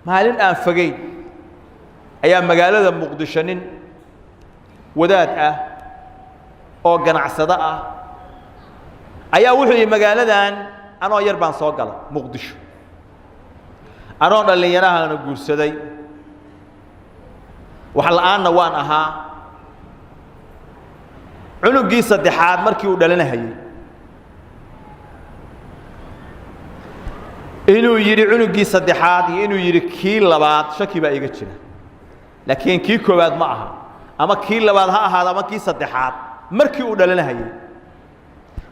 maalin aan fogeyn ayaa magaalada Muqdisho nin wadaad ah oo ganacsada ah ayaa wuxuu yiri magaaladan anoo yar baan soo galay Muqdisho anoo dhalinyarahana guursaday wax la'aana waan ahaa cunugii saddexaad markii uu dhalanayay inuu yiri cunugii saddexaad iyo inuu yiri kii labaad shaki baa iga jira laakiin kii koobaad ma aha ama kii labaad ha ahaado ama kii saddexaad markii uu dhalanayay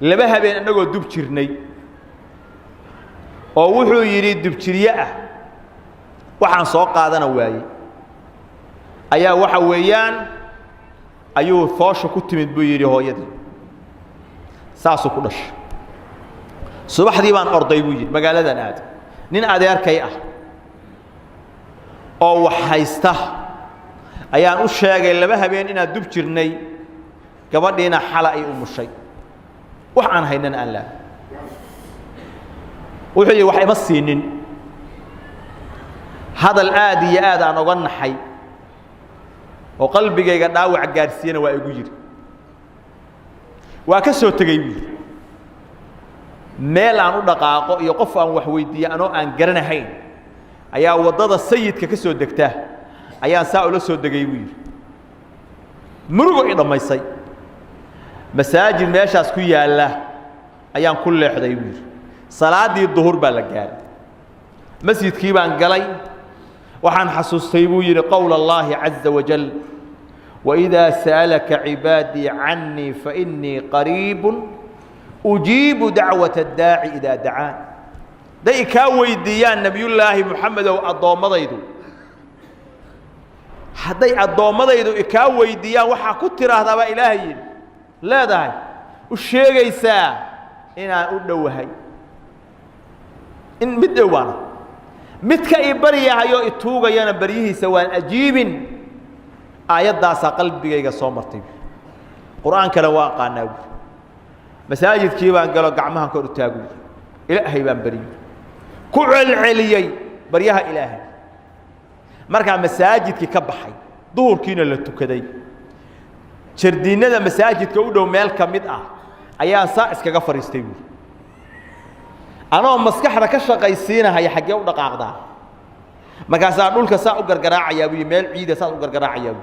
laba habeen anagoo dub jirnay oo wuxuu yiri dub jiriye ah waxaan soo qaadana waayay ayaa waxa weeyaan ayuu foosho ku timid buu yiri hooyadii saasu ku dhashay subaxdii baan orday buu yiri magaaladan aad nin adeerkay ah oo wax haysta ayaan u sheegay laba habeen inaad dub jirnay gabadhiina xala ay u mushay wax aan haynan aan la wuxuu yiri wax ima siinin hadal aad iyo aad aan uga naxay oo qalbigayga dhaawac gaarsiina waa igu yiri waa ka soo tagay wiil meel aan u dhaqaaqo iyo qof aan wax weydiiyo anoo aan garanahayn ayaa wadada sayidka ka soo degta ayaan saa ula soo degay wiil murugo i dhamaysay masaajid meeshaas ku yaala ayaan ku leexday wiil salaadii duhur baa la gaaray masjidkii baan galay waxaan xasuustay buu yiri qowl Allah azza wa jalla وإذا سألك عبادي عني فإني قريب أجيب دعوة الداعي إذا دعان ذي كويديان نبي الله محمد وأضام ضيدو حدي أضام ضيدو كويديان وحا كتر هذا إلهي لا داعي والشيء يسا إن أدوهي إن بدوانا متك إبريا هيو إتوغا يانا بريه سواء أجيب آيات قلبي soo martay quraanka la waaqana masaajidkii baan galo gacmaha kor u taago ilaahay baan bariyo ku celceliyay bariyaha ilaahay marka masaajidkii ka baxay duhurkiina la tukaday jardiinada masaajidka u dhow meel kamid ah ayaa saa iskaga fariistay anoo maskaxda ka shaqaysiinahay xagee u dhaqaaqdaa markaas dhulka saa u gargaraacaya meel ciida saa u gargaraacaya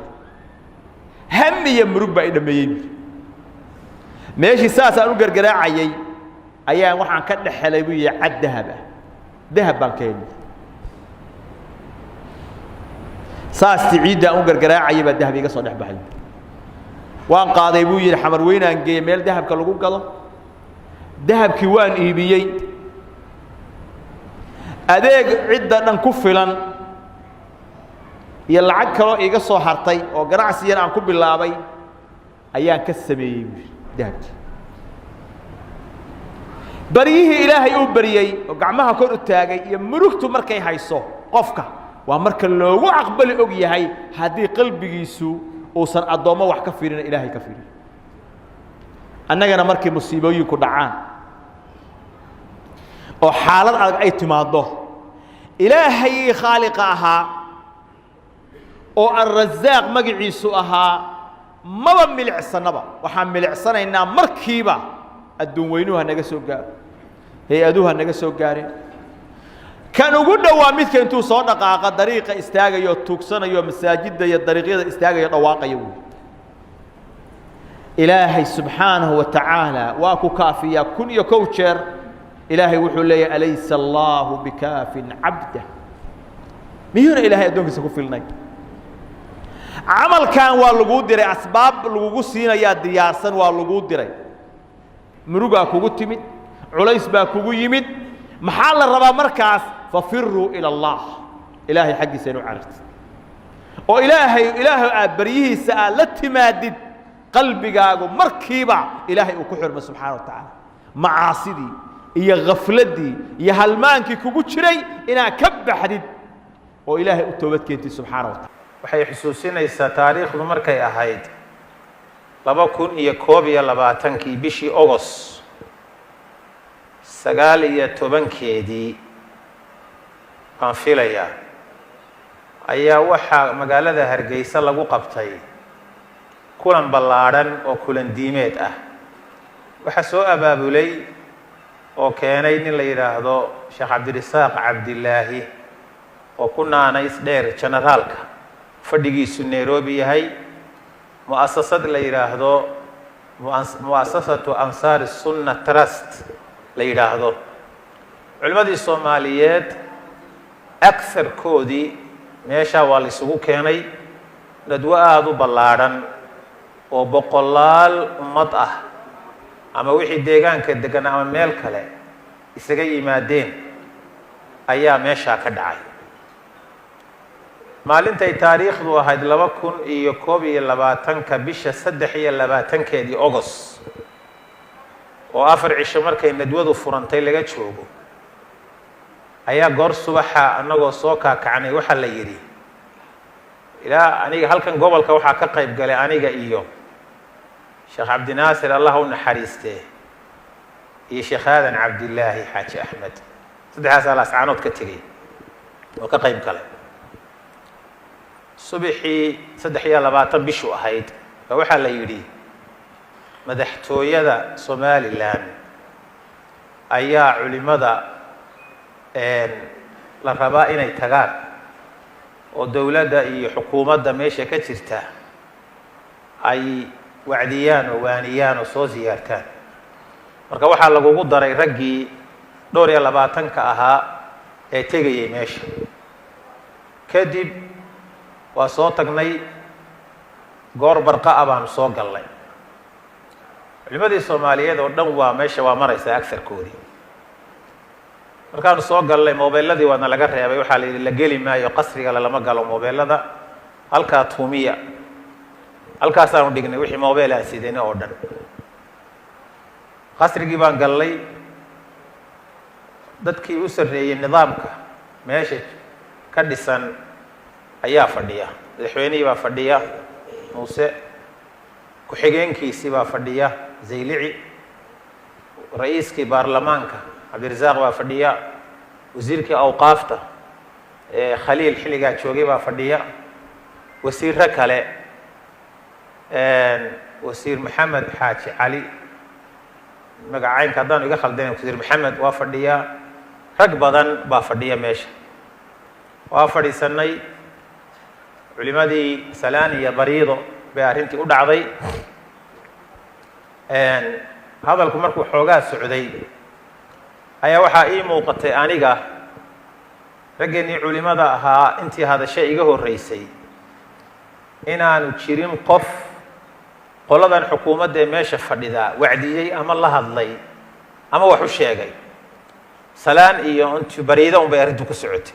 هم يمرق بعيد ميب ماشي ساس أنا قرقرا عيي أيام وحن كده حلوية عد ذهب بانكين ساس تعيد أنا قرقرا عيي بالذهب يقصد نحبه وان قاضي بوي الحمر وين أنجي ميل ذهب كلو قلا ذهب كوان إيبيي أذيك عدة نكفلن يلعق كلو إيجا soo hartay oo ganacsiyan aan ku bilaabay ayaan ka sameeyay dahabti barihi ilaahay uu bariyay oo gacmaha kor u taagay iyo murugtu markay hayso qofka waa marka loogu aqbali og yahay hadii qalbigiisu uusan adoomo wax ka fiirin ilaahay ka fiirin annagana markii musiibooyinku dhacaan oo xaalad adag ay timaado ilaahay khaliqa ahaa oo الرزاق magaciisu ahaa maba milicsanaba waxaan milicsanaynaa markiiba adduun weynuha naga soo gaar hay-aduha naga soo gaareen kan ugu dhawaa midka intuu soo dhaqaaqa dariiqa istaagayo tuugsanayo masaajidda iyo dariiqyada istaagayo dhawaaqayo ilaahay subhanahu wa ta'ala waa ku kaafiya kun iyo kow jeer ilaahay wuxuu leeyahay alaysa allahu bikaafin abda miyuna ilaahay adduunkiisa ku filnay عمل كان واللجوء دري أسباب اللجوء سينا يا ديارسن واللجوء دري مروجا كوجو تيمد عليس با كوجو يمد محل الربا مركز ففروا إلى الله إلهي حق سنو عرفت وإلهي بريه سألت مادد قلبي جاجو مركبة إلهي وكحر من سبحانه وتعالى معاصدي يا غفلتي يا هالمانك كوجو شري إنا كب حديد وإلهي أتوبتك أنت سبحانه وتعالى waxay xusuusinaysaa taariikhdu markay ahayd 2022 bishii August 19 keedii aan filayaa ayaa waxaa magaalada Hargeysa lagu qabtay kulan ballaaran oo kulan diimeed ah. waxaa soo abaabulay oo keenay nin la yiraahdo Sheekh Cabdirasaaq Cabdilaahi oo ku naanays dheer generaalka fadhigiisu Nairobi yahay mu'assasad la yiraahdo mu'assasatu Ansar Sunnah Trust la yiraahdo. culimadii Soomaaliyeed aktharkoodii meesha waa la isugu keenay dadwa aad u ballaaran oo boqolaal ummad ah ama wixii deegaanka degan ama meel kale isaga yimaadeen ayaa meesha ka dhacay. maalintay taariikhdu ahayd 2021 bisha 23 August oo 4 cisho markay nadwadu furantay laga joogo ayaa goor subaxa anagoo soo kaakacnay waxa la yiri ilaa aniga halkan gobolka waxa ka qayb galay aniga iyo Sheekh Abdi Naasir Allah u naxariiste iyo Sheekh Aadan Cabdilaahi Xaaji Axmed saddexaas alaascaanood ka tagay oo ka qayb galay. subaxii 23 bishu ahayd waxa la yiri madaxtooyada Somaliland ayaa culimada la rabaa inay tagaan oo dawladda iyo xukuumadda meesha ka jirta ay wacdiyaan oo waaniyaan oo soo ziyaartaan. marka waxaa lagu daray raggii 22 ka ahaa ee tegayay meesha. kadib waa soo tagnay goor barqa baan soo galnay. culimadii Soomaaliyeed oo dhan waa meesha waa maraysa aktharkoodii. markaan soo galnay moobiladii waana laga reebay waxa la geli maayo qasriga lama galo mobilada halka tuumiya halkaas aan dhignay wixii mobil aan sideen oo dhan. qasrigii baan galnay dadkii u sareeyay nidaamka meesha ka dhisan ayaa fadhiya. madaxweynihii baa fadhiya Muuse ku xigeenkiisii baa fadhiya Zaylici ra'iiskii baarlamaanka Cabdirasaaq baa fadhiya wasiirkii awqaafta Khaliil xiliga joogay baa fadhiya wasiirra kale wasiir Maxamed Xaaji Cali magacaynka hadaan iga khaldanay wasiir Maxamed waa fadhiya rag badan baa fadhiya meesha. waa fadhiisanay culimadii Salaan iyo Bariido bay arrintii u dhacday. hadalku markuu xoogaa socday ayaa waxaa ii muuqatay aniga raggeenii culimada ahaa intii hadashay iga horeysay inaanu jirin qof qoladan xukuumadda ee meesha fadhida wacdiyay ama la hadlay ama wax u sheegay. Salaan iyo intii Bariido un bay arrintu ku socotay.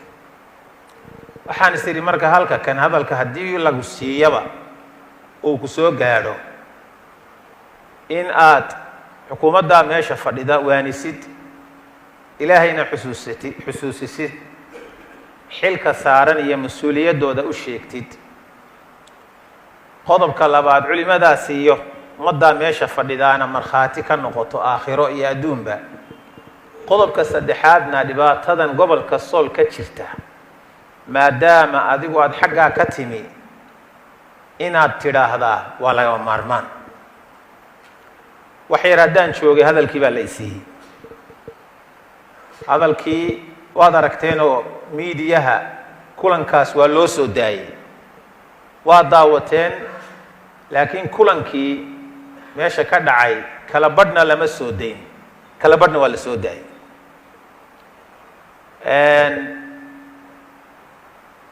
waxaan isiri marka halka kan hadalka haddii lagu siiyaba uu ku soo gaadho in aad xukuumadda meesha fadhida waanisid ilaahayna xusuusisid xilka saaran iyo mas'uuliyadooda u sheegtid. qodobka labaad culimadaasi iyo ummadda meesha fadhidaana markhaati ka noqoto aakhiro iyo adduunba. qodobka saddexaadna dhibaatadan gobolka Sool ka jirta maadaama adigu aad xaggaa ka timi inaad tiraahdaa waa laga maarmaan. wax yar haddaan joogay hadalkii baa la isiiyey. hadalkii waad aragteen oo miidiyaha kulankaas waa loo soo daayay waa daawateen laakiin kulankii meesha ka dhacay kala badhna lama soo dayn kala badhna waa la soo daayay.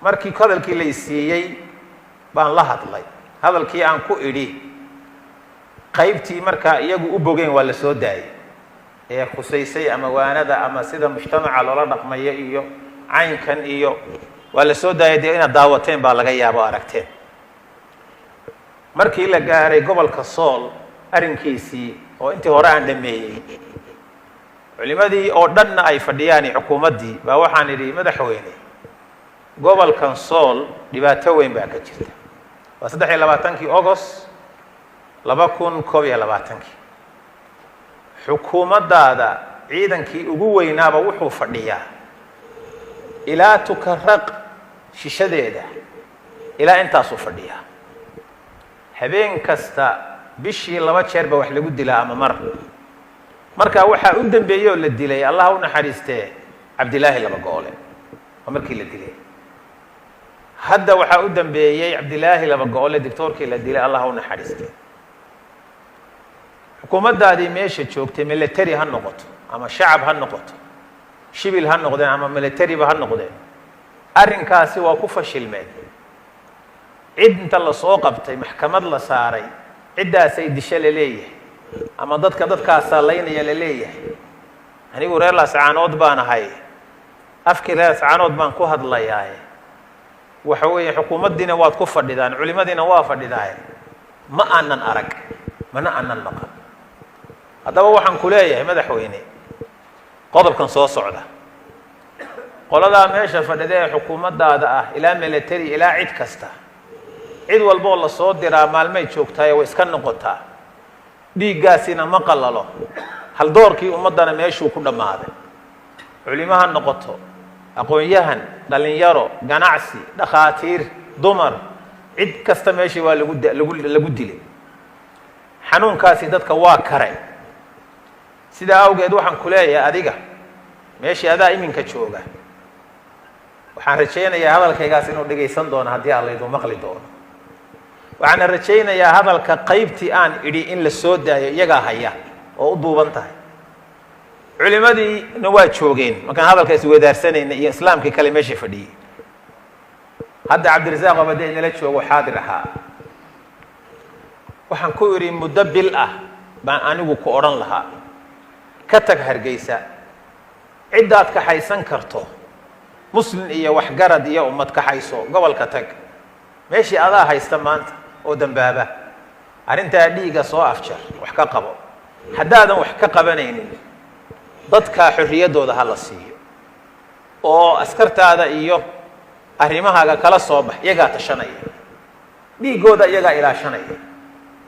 markii hadalkii la isiiyey baan la hadlay. hadalkii aan ku idhi qaybtii markaa iyagu u bogeen waa la soo daayay ee khusaysay ama waanada ama sida mujtamaca loola dhaqmayo iyo caynkan iyo waa la soo daayay dee inaad daawateen baa laga yaabo aragteen. markii la gaaray gobolka Sool arrinkiisii oo intii hore aan dhameeyay culimadii oo dhanna ay fadhiyaan xukuumaddii baa waxaan idhi madaxweyne gobolkan Sool dhibaato weyn baa ka jirta. waa 23 August 2021 xukuumaddaada ciidankii ugu weynaaba wuxuu fadhiyaa ilaa Tukarraq shishadeeda ilaa intaasuu fadhiyaa habeen kasta bishii 2 jeer ba wax lagu dilaa ama marka waxaa u dambeeyay oo la dilay allah u naxariistee cabdilaahi laba goole oo markii la dilay hadda waxaa u dambeeyay cabdilaahi laba goole doctorkii la dilay allah u naxariistee xukuumaddaadii meesha joogtay military ha noqoto ama shacab ha noqoto shibil ha noqdeen ama military ba ha noqdeen arrinkaasi waa ku fashilmeen cid inta la soo qabtay maxkamad la saaray ciddaasay disho la leeyahay ama dadkaasaa laynaya la leeyahay anigu reer laascaanood baan ahay afkii reer laascaanood baan ku hadlayaaye waxa weeye xukuumaddiina waad ku fadhidaan culimadiina waa fadhidaaye ma aanan arag mana aanan maqan haddaba waxaan ku leeyahay madaxweyne qodobkan soo socda qoladaa meesha fadhida ee xukuumaddaada ah ilaa military ilaa cid kasta cid walboo la soo diraa maalmay joogtaay way iska noqotaa dhiiggaasina ma qalalo hal doorkii ummaddana meeshuu ku dhammaaday culimo ha noqoto aqoon-yahan dhalinyaro ganacsi dhakhaatiir dumar cid kasta meeshii waa lagu dilay xanuunkaasi dadka waa kare sidaa awgeed waxaan ku leeyahay adiga meeshii adaa iminka jooga waxaan rajaynayaa hadalkaygaas inuu dhagaysan doono haddii alla iduu maqli doono waxaan rajaynayaa hadalka qaybtii aan idhi in la soo daayo iyagaa haya oo u duuban tahay culimadiina waa joogeen markaan hadalka iswadaarsanayna iyo islaamkii kale meesha fadhiyey hadda cabdirasaaq abade inala joogo xaadir ahaa waxaan ku idhi muddo bil ah baan anigu ku odhan lahaa ka tag Hargeysa ciddaad kaxaysan karto muslim iyo waxgarad iyo ummad kaxayso gobolka tag meeshii adaa haysta maanta oo dambaaba arrintaa dhiiga soo afjar wax ka qabo haddaadan wax ka qabanaynin dadka xorriyadooda ha la siiyo oo askartaada iyo arrimahaaga kala soo bax iyagaa tashanaya dhiigooda iyagaa ilaashanaya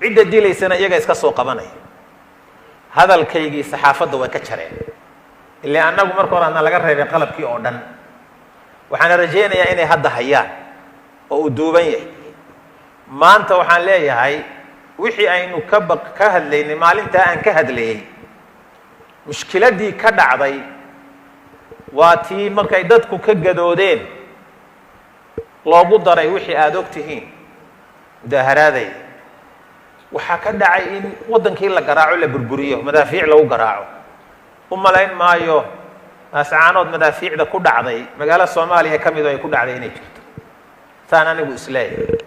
cidda dilaysana iyagaa iska soo qabanaya hadalkaygii saxaafadda way ka jareen ilaa annagu marka hore ana laga reebay qalabkii oo dhan waxaan rajaynayaa inay hadda hayaan oo uu duuban yahay maanta waxaan leeyahay wixii aynu ka hadlaynay maalintaa aan ka hadlayay mushkiladii ka dhacday waa tii markay dadku ka gadoodeen loogu daray wixii aada og tihiin mudaharaaday waxaa ka dhacay in waddankii la garaaco la burburiyo madaafiic lagu garaaco u malayn maayo laascaanood madaafiicda ku dhacday magaalo soomaaliya ka mid oo ay ku dhacday inay jirto saan anigu isleeyahay